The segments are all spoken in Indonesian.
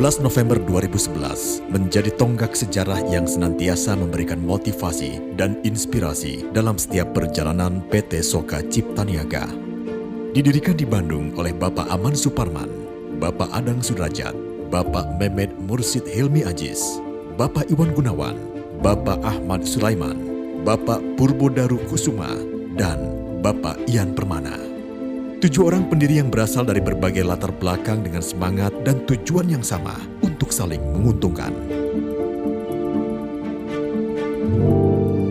11 November 2011 menjadi tonggak sejarah yang senantiasa memberikan motivasi dan inspirasi dalam setiap perjalanan PT Soka Cipta Niaga. Didirikan di Bandung oleh Bapak Aman Suparman, Bapak Adang Sudrajat, Bapak Mehmet Mursid Hilmi Aziz, Bapak Iwan Gunawan, Bapak Ahmad Sulaiman, Bapak Purbodaru Kusuma, dan Bapak Ian Permana. 7 orang pendiri yang berasal dari berbagai latar belakang dengan semangat dan tujuan yang sama untuk saling menguntungkan.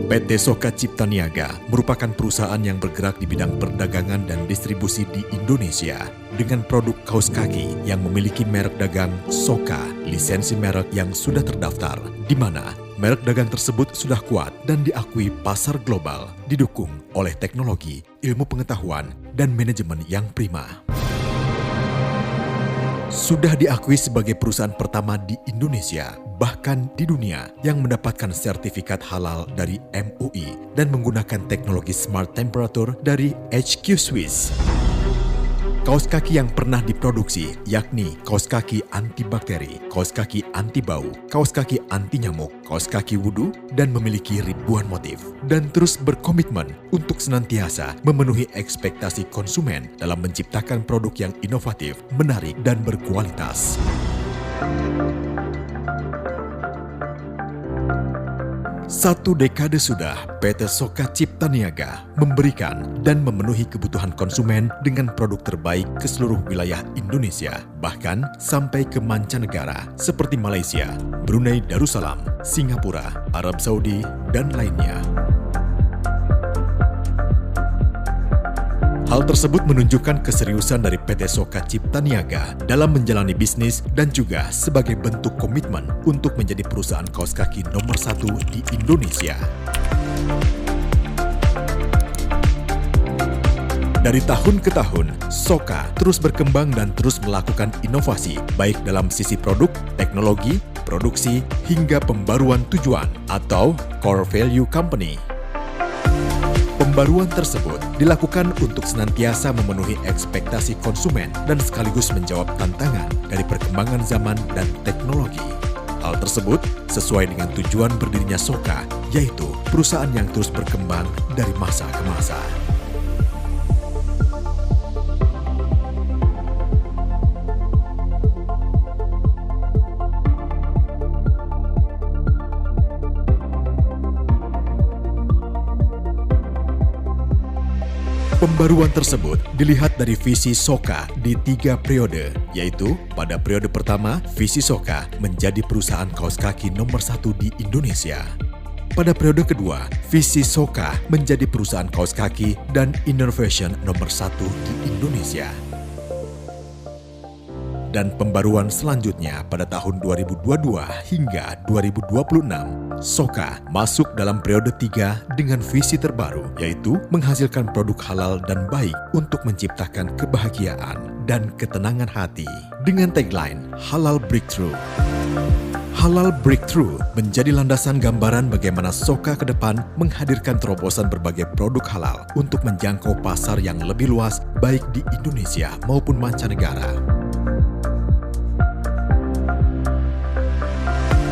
PT Soka Cipta Niaga merupakan perusahaan yang bergerak di bidang perdagangan dan distribusi di Indonesia dengan produk kaos kaki yang memiliki merek dagang Soka, lisensi merek yang sudah terdaftar, di mana merek dagang tersebut sudah kuat dan diakui pasar global, didukung oleh teknologi, ilmu pengetahuan, dan manajemen yang prima. Sudah diakui sebagai perusahaan pertama di Indonesia, bahkan di dunia, yang mendapatkan sertifikat halal dari MUI dan menggunakan teknologi Smart Temperature dari HQ Swiss. Kaos kaki yang pernah diproduksi yakni kaos kaki anti bakteri, kaos kaki anti bau, kaos kaki anti nyamuk, kaos kaki wudhu, dan memiliki ribuan motif. Dan terus berkomitmen untuk senantiasa memenuhi ekspektasi konsumen dalam menciptakan produk yang inovatif, menarik, dan berkualitas. Satu dekade sudah PT Soka Cipta Niaga memberikan dan memenuhi kebutuhan konsumen dengan produk terbaik ke seluruh wilayah Indonesia, bahkan sampai ke mancanegara seperti Malaysia, Brunei Darussalam, Singapura, Arab Saudi, dan lainnya. Hal tersebut menunjukkan keseriusan dari PT Soka Cipta Niaga dalam menjalani bisnis dan juga sebagai bentuk komitmen untuk menjadi perusahaan kaos kaki nomor 1 di Indonesia. Dari tahun ke tahun, Soka terus berkembang dan terus melakukan inovasi, baik dalam sisi produk, teknologi, produksi, hingga pembaruan tujuan atau core value company. Pembaruan tersebut dilakukan untuk senantiasa memenuhi ekspektasi konsumen dan sekaligus menjawab tantangan dari perkembangan zaman dan teknologi. Hal tersebut sesuai dengan tujuan berdirinya Soka, yaitu perusahaan yang terus berkembang dari masa ke masa. Pembaruan tersebut dilihat dari visi Soka di 3 periode, yaitu pada periode pertama, visi Soka menjadi perusahaan kaos kaki nomor 1 di Indonesia. Pada periode kedua, visi Soka menjadi perusahaan kaos kaki dan innovation nomor 1 di Indonesia. Dan pembaruan selanjutnya pada tahun 2022 hingga 2026, Soka masuk dalam periode 3 dengan visi terbaru, yaitu menghasilkan produk halal dan baik untuk menciptakan kebahagiaan dan ketenangan hati dengan tagline Halal Breakthrough. Halal Breakthrough menjadi landasan gambaran bagaimana Soka ke depan menghadirkan terobosan berbagai produk halal untuk menjangkau pasar yang lebih luas baik di Indonesia maupun mancanegara.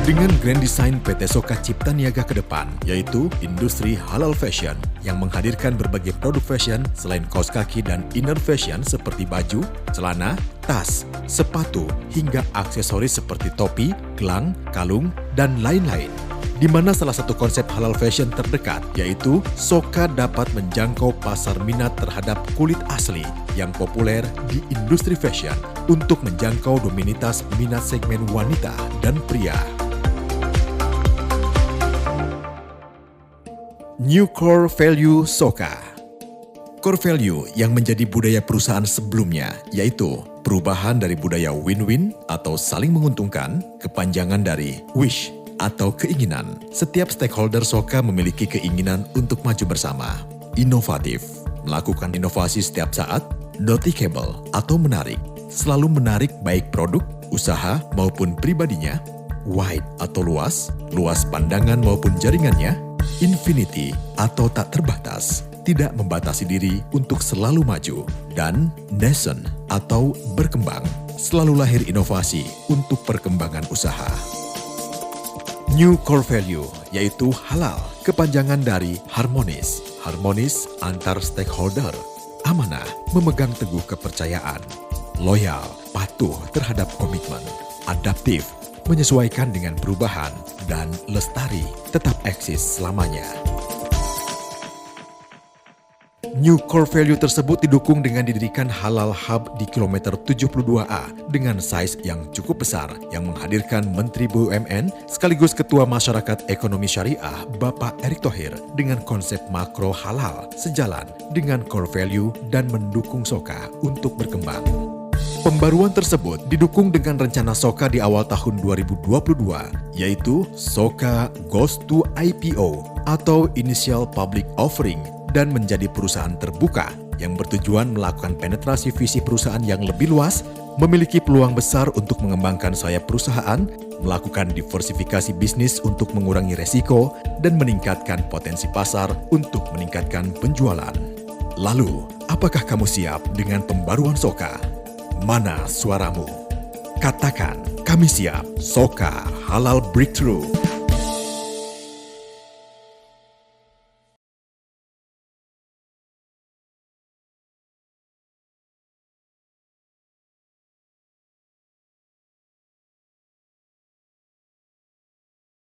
Dengan grand design PT Soka Cipta Niaga ke depan, yaitu industri halal fashion yang menghadirkan berbagai produk fashion selain kaos kaki dan inner fashion seperti baju, celana, tas, sepatu, hingga aksesoris seperti topi, gelang, kalung, dan lain-lain. Di mana salah satu konsep halal fashion terdekat, yaitu Soka dapat menjangkau pasar minat terhadap kulit asli yang populer di industri fashion untuk menjangkau dominitas minat segmen wanita dan pria. New Core Value Soka. Core value yang menjadi budaya perusahaan sebelumnya, yaitu perubahan dari budaya win-win atau saling menguntungkan, kepanjangan dari wish atau keinginan. Setiap stakeholder Soka memiliki keinginan untuk maju bersama, inovatif, melakukan inovasi setiap saat, noticeable atau menarik, selalu menarik baik produk, usaha maupun pribadinya, wide atau luas, luas pandangan maupun jaringannya, infinity atau tak terbatas, tidak membatasi diri untuk selalu maju, dan nascent atau berkembang, selalu lahir inovasi untuk perkembangan usaha. New Core Value yaitu halal, kepanjangan dari harmonis. Harmonis antar stakeholder, amanah, memegang teguh kepercayaan, loyal, patuh terhadap komitmen, adaptif, menyesuaikan dengan perubahan, dan lestari, tetap eksis selamanya. New Core Value tersebut didukung dengan didirikan Halal Hub di kilometer 72A dengan size yang cukup besar yang menghadirkan Menteri BUMN sekaligus Ketua Masyarakat Ekonomi Syariah Bapak Erick Thohir dengan konsep makro halal sejalan dengan core value dan mendukung Soka untuk berkembang. Pembaruan tersebut didukung dengan rencana Soka di awal tahun 2022 yaitu Soka Goes to IPO atau Initial Public Offering dan menjadi perusahaan terbuka yang bertujuan melakukan penetrasi visi perusahaan yang lebih luas, memiliki peluang besar untuk mengembangkan sayap perusahaan, melakukan diversifikasi bisnis untuk mengurangi resiko, dan meningkatkan potensi pasar untuk meningkatkan penjualan. Lalu, apakah kamu siap dengan pembaruan Soka? Mana suaramu? Katakan, kami siap. Soka Halal Breakthrough.